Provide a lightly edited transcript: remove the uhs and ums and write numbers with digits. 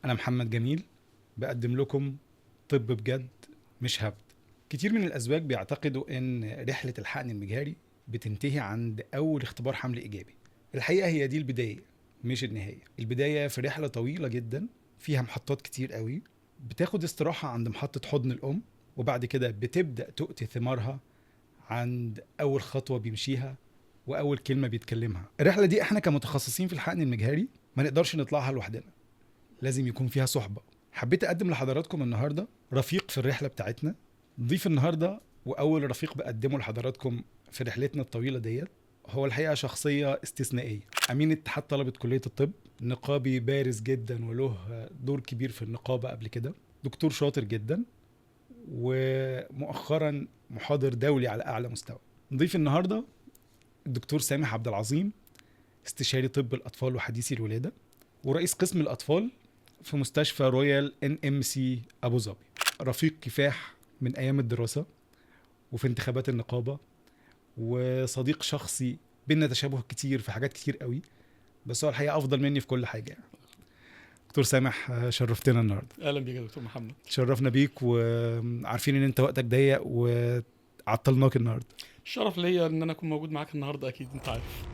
أنا محمد جميل، بقدم لكم طب بجد مش هبد. كتير من الأزواج بيعتقدوا إن رحلة الحقن المجهري بتنتهي عند أول اختبار حمل إيجابي. الحقيقة هي دي البداية مش النهاية. البداية في رحلة طويلة جدا فيها محطات كتير قوي. بتاخد استراحة عند محطة حضن الأم، وبعد كده بتبدأ تؤتي ثمارها عند أول خطوة بيمشيها وأول كلمة بيتكلمها. الرحلة دي احنا كمتخصصين في الحقن المجهري ما نقدرش نطلعها لوحدنا، لازم يكون فيها صحبة. حبيت أقدم لحضراتكم النهاردة رفيق في الرحلة بتاعتنا. ضيف النهاردة وأول رفيق بقدمه لحضراتكم في رحلتنا الطويلة ديت هو الحقيقة شخصية استثنائية، أمين اتحاد طلبة كلية الطب، نقابي بارز جدا وله دور كبير في النقابة قبل كده، دكتور شاطر جدا، ومؤخرا محاضر دولي على أعلى مستوى. ضيف النهاردة الدكتور سامح عبد العظيم، استشاري طب الأطفال وحديثي الولادة، ورئيس قسم الأطفال في مستشفى رويال NMC أبو ظبي. رفيق كفاح من أيام الدراسة وفي انتخابات النقابة، وصديق شخصي، بينا تشابه كتير في حاجات كتير قوي، بس هو الحقيقة أفضل مني في كل حاجة. دكتور سامح، شرفتنا النهاردة. اهلا بيك يا دكتور محمد. شرفنا بيك، وعارفين ان انت وقتك ضيق وعطلناك النهاردة. الشرف ليا ان انا اكون موجود معاك النهارده، اكيد انت عارف.